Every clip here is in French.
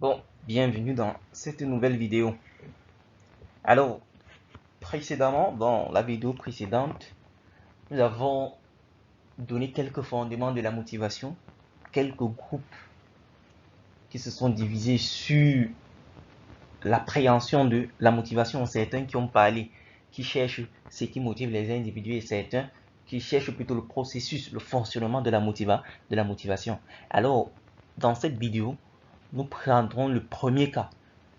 Bon, bienvenue dans cette nouvelle vidéo. Alors, précédemment, dans la vidéo précédente, nous avons donné quelques fondements de la motivation, quelques groupes qui se sont divisés sur l'appréhension de la motivation. Certains qui ont parlé, qui cherchent ce qui motive les individus et certains qui cherchent plutôt le processus, le fonctionnement de la motivation. Alors, dans cette vidéo, nous prendrons le premier cas.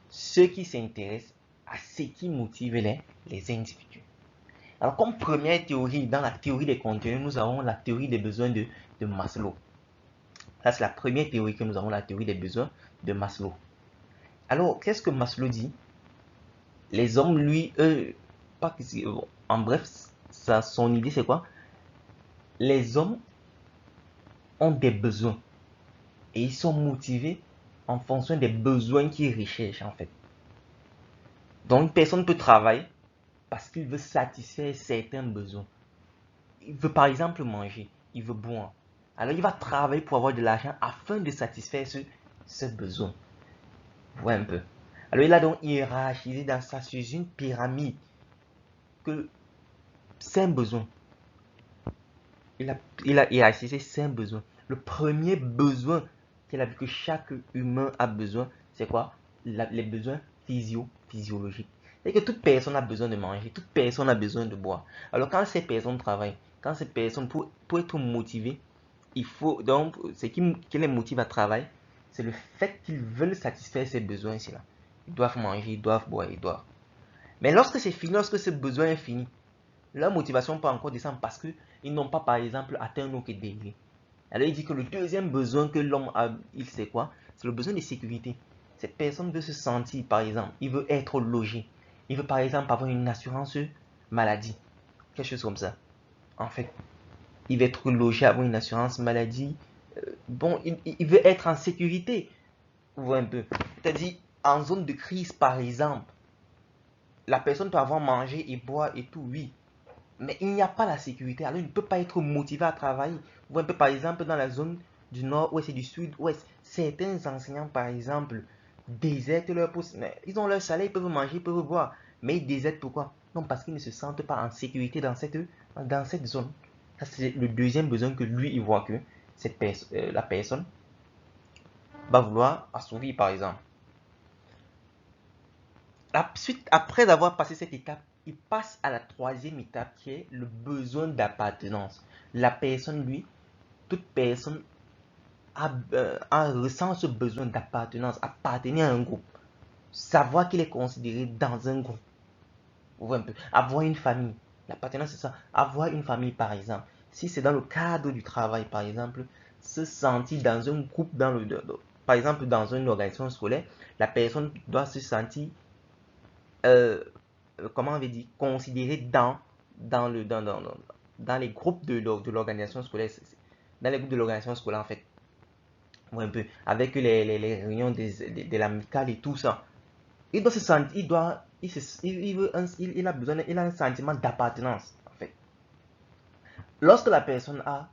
Ceux qui s'intéressent à ce qui motive les individus. Alors, comme première théorie, dans la théorie des contenus, nous avons la théorie des besoins de Maslow. Ça, c'est la première théorie que nous avons, la théorie des besoins de Maslow. Alors, qu'est-ce que Maslow dit? Les hommes, lui, eux, pas, en bref, son idée, c'est quoi? Les hommes ont des besoins et ils sont motivés en fonction des besoins qu'ils recherchent, en fait. Donc, une personne peut travailler parce qu'il veut satisfaire certains besoins. Il veut par exemple manger, il veut boire. Alors il va travailler pour avoir de l'argent afin de satisfaire ce besoin. Vous voyez un peu. Alors il a donc hiérarchisé dans ça sur une pyramide que 5 besoins. Il a hiérarchisé 5 besoins. Le premier besoin qu'il a vu que chaque humain a besoin, c'est quoi? Les besoins physiologiques. C'est que toute personne a besoin de manger, toute personne a besoin de boire. Alors quand ces personnes travaillent, quand ces personnes, pour être motivées, il faut donc, ce qui les motive à travailler, c'est le fait qu'ils veulent satisfaire ces besoins-ci là. Ils doivent manger, ils doivent boire, ils doivent. Mais lorsque c'est fini, lorsque ce besoin est fini, leur motivation peut encore descendre parce qu'ils n'ont pas, par exemple, atteint un autre degré. Alors il dit que le deuxième besoin que l'homme a, il sait quoi? C'est le besoin de sécurité. Cette personne veut se sentir, par exemple, il veut être logé. Il veut, par exemple, avoir une assurance maladie. Quelque chose comme ça. En fait, il veut être logé, avoir une assurance maladie. Bon, il veut être en sécurité. Vous voyez un peu. C'est-à-dire, en zone de crise, par exemple, la personne peut avoir mangé et boire et tout, oui. Mais il n'y a pas la sécurité. Alors, il ne peut pas être motivé à travailler. Vous voyez un peu, par exemple, dans la zone du nord-ouest et du sud-ouest, certains enseignants, par exemple, désertent leur poste. Mais ils ont leur salaire, ils peuvent manger, ils peuvent boire. Mais ils désertent pourquoi? Non, parce qu'ils ne se sentent pas en sécurité dans cette zone. Ça, c'est le deuxième besoin que lui, il voit que la personne va vouloir assouvir, par exemple. Ensuite, après avoir passé cette étape, il passe à la troisième étape qui est le besoin d'appartenance. La personne, lui, toute personne ressent ce besoin d'appartenance, appartenir à un groupe, savoir qu'il est considéré dans un groupe. Vous voyez un peu. Avoir une famille. L'appartenance, c'est ça. Avoir une famille, par exemple. Si c'est dans le cadre du travail, par exemple, se sentir dans un groupe, par exemple, dans une organisation scolaire, la personne doit se sentir euh, comment on veut dire, considéré dans, le, dans les groupes de l'organisation scolaire. Dans les groupes de l'organisation scolaire, en fait. Ouais, un peu. Avec les réunions de l'amicale et tout ça. Il doit se sentir, il a besoin, il a un sentiment d'appartenance, en fait. Lorsque la personne a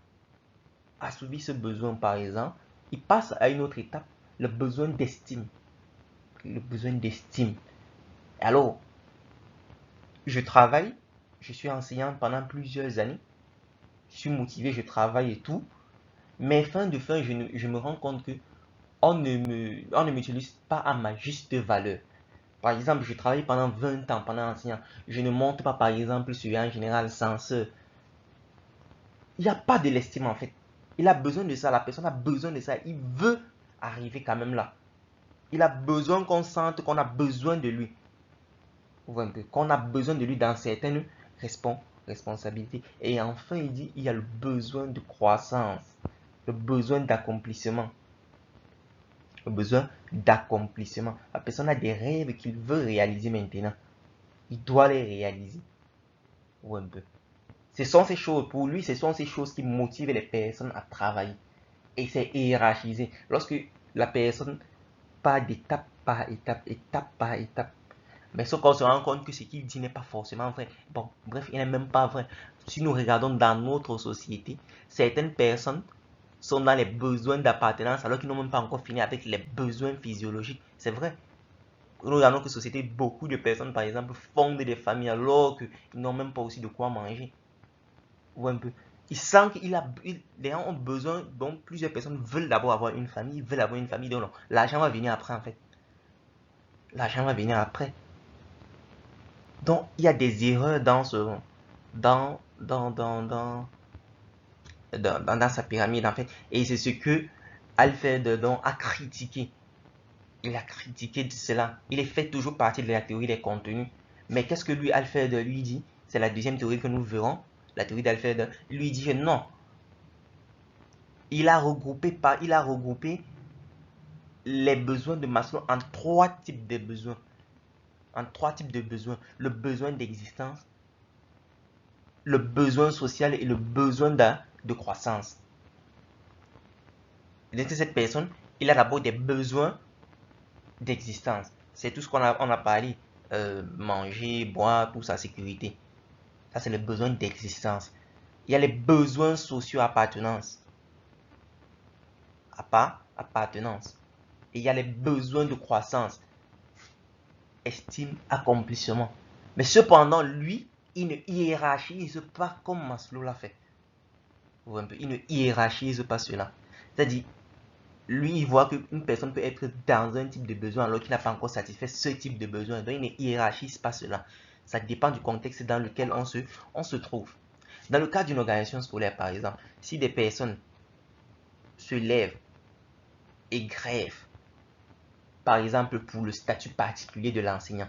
assouvi ce besoin, par exemple, il passe à une autre étape, le besoin d'estime. Le besoin d'estime. Alors, je travaille, je suis enseignant pendant plusieurs années, je suis motivé, je travaille et tout, mais fin de fin, je me rends compte que on ne m'utilise pas à ma juste valeur. Par exemple, je travaille pendant 20 ans, pendant enseignant, je ne monte pas par exemple sur un général censeur. Il n'y a pas de l'estime en fait. Il a besoin de ça, la personne a besoin de ça, il veut arriver quand même là. Il a besoin qu'on sente qu'on a besoin de lui. Vous voyez un peu, qu'on a besoin de lui dans certaines responsabilités. Et enfin, il dit, il y a le besoin de croissance, le besoin d'accomplissement. Le besoin d'accomplissement. La personne a des rêves qu'il veut réaliser maintenant. Il doit les réaliser. Ou un peu. Ce sont ces choses, pour lui, ce sont ces choses qui motivent les personnes à travailler. Et c'est hiérarchisé. Lorsque la personne part d'étape par étape, étape par étape. Mais sauf qu'on se rend compte que ce qu'il dit n'est pas forcément vrai. Bon, bref, il n'est même pas vrai. Si nous regardons dans notre société, certaines personnes sont dans les besoins d'appartenance alors qu'ils n'ont même pas encore fini avec les besoins physiologiques. C'est vrai. Nous, dans notre société, beaucoup de personnes, par exemple, fondent des familles alors qu'ils n'ont même pas aussi de quoi manger. Ou un peu. Ils sentent les gens ont besoin, donc plusieurs personnes veulent d'abord avoir une famille, donc l'argent va venir après en fait. L'argent va venir après. Donc il y a des erreurs dans dans sa pyramide en fait. Et c'est ce que Alfred donc a critiqué. Il a critiqué de cela. Il est fait toujours partie de la théorie des contenus. Mais qu'est-ce que lui, Alfred, lui dit? C'est la deuxième théorie que nous verrons. La théorie d'Alfred lui dit que non. Il a regroupé les besoins de Maslow en trois types de besoins. En trois types de besoins. Le besoin d'existence, le besoin social et le besoin de croissance. Donc cette personne, il a d'abord des besoins d'existence. C'est tout ce qu'on a parlé. Manger, boire, tout ça, sécurité. Ça, c'est le besoin d'existence. Il y a les besoins sociaux appartenance. Appartenance. Et il y a les besoins de croissance. Estime, accomplissement. Mais cependant, lui, il ne hiérarchise pas comme Maslow l'a fait. Il ne hiérarchise pas cela. C'est-à-dire, lui, il voit qu'une personne peut être dans un type de besoin alors qu'il n'a pas encore satisfait ce type de besoin. Donc, il ne hiérarchise pas cela. Ça dépend du contexte dans lequel on se trouve. Dans le cas d'une organisation scolaire, par exemple, si des personnes se lèvent et grèvent, par exemple pour le statut particulier de l'enseignant,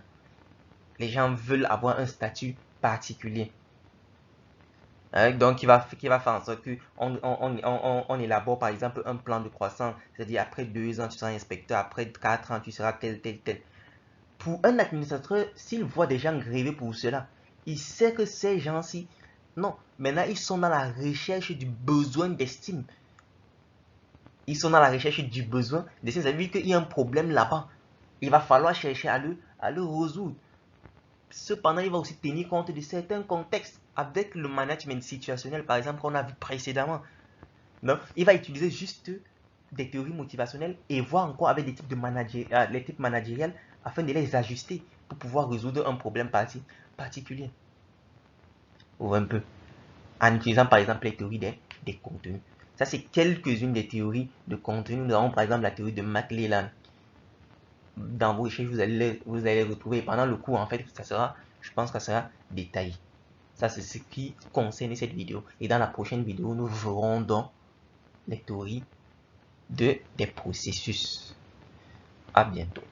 les gens veulent avoir un statut particulier. Donc, il va faire en sorte qu'on élabore par exemple un plan de croissance, c'est-à-dire après 2 ans, tu seras inspecteur, après 4 ans, tu seras tel. Pour un administrateur, s'il voit des gens gréver pour cela, il sait que ces gens-ci, non, maintenant ils sont dans la recherche du besoin d'estime. Ils sont dans la recherche du besoin d'estime, ça veut dire qu'il y a un problème là-bas. Il va falloir chercher à le résoudre. Cependant, il va aussi tenir compte de certains contextes avec le management situationnel, par exemple, qu'on a vu précédemment. Donc, il va utiliser juste des théories motivationnelles et voir encore avec les types managériels afin de les ajuster pour pouvoir résoudre un problème particulier. Ou un peu. En utilisant par exemple les théories des contenus. Ça, c'est quelques-unes des théories de contenu. Nous avons par exemple la théorie de McClellan. Dans vos recherches, vous allez les retrouver. Pendant le cours, en fait, je pense que ça sera détaillé. Ça, c'est ce qui concerne cette vidéo. Et dans la prochaine vidéo, nous verrons donc les théories des processus. À bientôt.